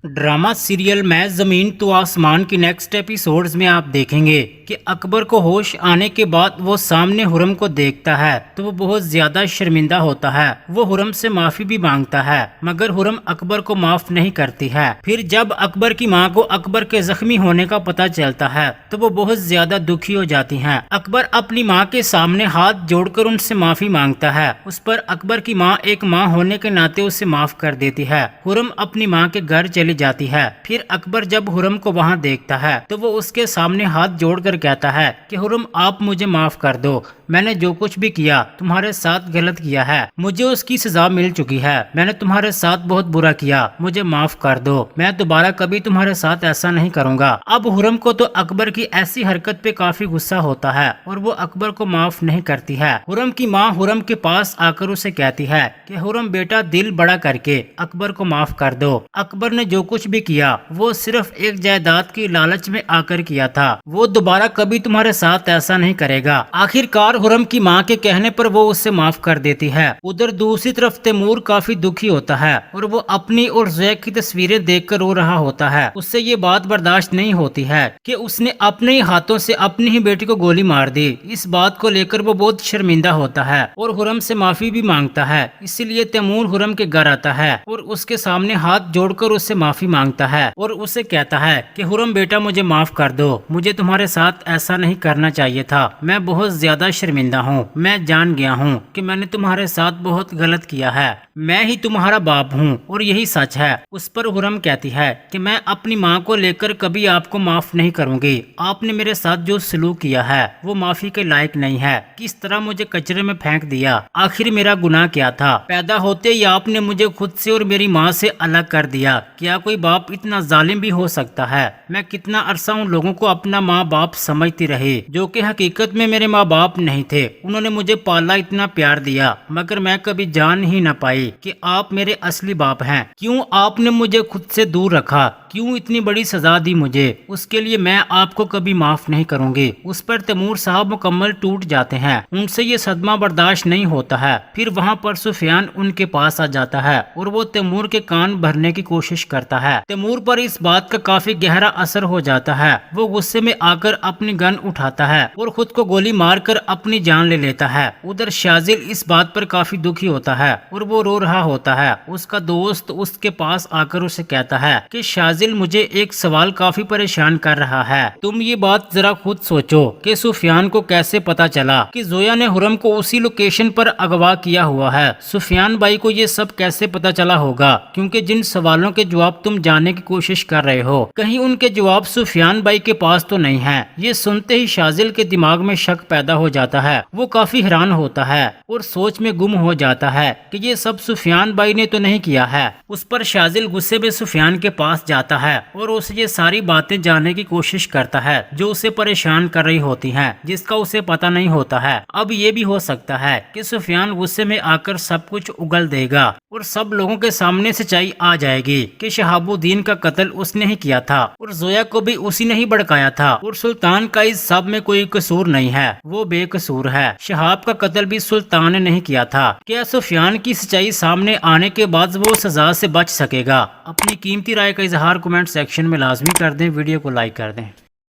Drama serial मैं जमीन तो आसमान की नेक्स्ट एपिसोड्स में आप देखेंगे कि अकबर को होश आने के बाद वो सामने हुरम को देखता है तो वो बहुत ज्यादा शर्मिंदा होता है। वो हुरम से माफी भी मांगता है मगर हुरम अकबर को माफ नहीं करती है। फिर जब अकबर की माँ को अकबर के जख्मी होने का पता चलता है तो वो बहुत ज्यादा दुखी हो जाती है। अकबर अपनी माँ के सामने हाथ जोड़कर उनसे माफी मांगता है। उस पर अकबर की माँ एक माँ होने के नाते उसे माफ कर देती है। हुरम अपनी माँ के घर चली जाती है। फिर अकबर जब हुरम को वहाँ देखता है तो वो उसके सामने हाथ जोड़कर कहता है कि हुरम आप मुझे माफ कर दो, मैंने जो कुछ भी किया तुम्हारे साथ गलत किया है, मुझे उसकी सजा मिल चुकी है, मैंने तुम्हारे साथ बहुत बुरा किया, मुझे माफ कर दो, मैं दोबारा कभी तुम्हारे साथ ऐसा नहीं करूँगा। अब हुरम को तो अकबर की ऐसी हरकत पे काफी गुस्सा होता है और वो अकबर को माफ नहीं करती है। हुरम की माँ हुरम के पास आकर उसे कहती है कि हुरम बेटा दिल बड़ा करके अकबर को माफ कर दो। अकबर ने जो कुछ भी किया वो सिर्फ एक जायदाद की लालच में आकर किया था, वो दोबारा कभी तुम्हारे साथ ऐसा नहीं करेगा। आखिरकार हुरम की माँ के कहने पर वो उसे माफ कर देती है। उधर दूसरी तरफ तैमूर काफी दुखी होता है और वो अपनी और ज़ैक की तस्वीरें देखकर रो रहा होता है। उससे ये बात बर्दाश्त नहीं होती है कि उसने अपने ही हाथों से अपनी ही बेटी को गोली मार दी। इस बात को लेकर वो बहुत शर्मिंदा होता है और हुरम से माफी भी मांगता है। इसीलिए तैमूर हुरम के घर आता है और उसके सामने हाथ जोड़कर उससे माफी मांगता है और उसे कहता है कि हुरम बेटा मुझे माफ कर दो, मुझे तुम्हारे साथ ऐसा नहीं करना चाहिए था, मैं बहुत ज्यादा शर्मिंदा हूँ, मैं जान गया हूँ कि मैंने तुम्हारे साथ बहुत गलत किया है, मैं ही तुम्हारा बाप हूँ और यही सच है। उस पर हुरम कहती है कि मैं अपनी माँ को लेकर कभी आपको माफ नहीं करूँगी, आपने मेरे साथ जो सलूक किया है वो माफी के लायक नहीं है, किस तरह मुझे कचरे में फेंक दिया, आखिर मेरा गुनाह क्या था, पैदा होते ही आपने मुझे खुद से और मेरी माँ से अलग कर दिया, क्या कोई बाप इतना जालिम भी हो सकता है। मैं कितना अरसा उन लोगों को अपना माँ बाप समझती रही जो कि हकीकत में मेरे माँ बाप नहीं थे, उन्होंने मुझे पाला, इतना प्यार दिया, मगर मैं कभी जान ही न पाई कि आप मेरे असली बाप हैं। क्यों आपने मुझे खुद से दूर रखा, क्यों इतनी बड़ी सजा दी मुझे, उसके लिए मैं आपको कभी माफ नहीं करूंगी। उस पर तैमूर साहब मुकम्मल टूट जाते हैं, उनसे ये सदमा बर्दाश्त नहीं होता है। फिर वहाँ पर सुफियान उनके पास आ जाता है और वो तैमूर के कान भरने की कोशिश करता है। तैमूर पर इस बात का काफी गहरा असर हो जाता है। वो गुस्से में आकर अपनी गन उठाता है और खुद को गोली मारकर अपनी जान ले लेता है। उधर शाजिल इस बात पर काफी दुखी होता है और वो रो रहा होता है। उसका दोस्त उसके पास आकर उसे कहता है कि शाजिल मुझे एक सवाल काफी परेशान कर रहा है, तुम ये बात जरा खुद सोचो कि सुफियान को कैसे पता चला कि जोया ने हुरम को उसी लोकेशन पर अगवा किया हुआ है। सुफियान भाई को ये सब कैसे पता चला होगा, क्योंकि जिन सवालों के जवाब तुम जानने की कोशिश कर रहे हो कहीं उनके जवाब सुफियान भाई के पास तो नहीं है। ये सुनते ही शाजिल के दिमाग में शक पैदा हो जाता है। वो काफी हैरान होता है और सोच में गुम हो जाता है कि ये सब सुफियान भाई ने तो नहीं किया है। उस पर शाजिल गुस्से में सुफियान के पास जाता है और उसे ये सारी बातें जानने की कोशिश करता है जो उसे परेशान कर रही होती हैं, जिसका उसे पता नहीं होता है। अब ये भी हो सकता है कि सुफियान गुस्से में आकर सब कुछ उगल देगा और सब लोगों के सामने सच्चाई आ जाएगी कि शहाबुद्दीन का कत्ल उसने ही किया था और जोया को भी उसी ने ही भड़काया था और सुल्तान का इस सब में कोई कसूर नहीं है, वो बेकसूर है। शहाब का कत्ल भी सुल्तान ने नहीं किया था। क्या सुफियान की सच्चाई सामने आने के बाद वो सजा से बच सकेगा? अपनी कीमती राय का इजहार कमेंट सेक्शन में लाजमी कर दें, वीडियो को लाइक कर दें।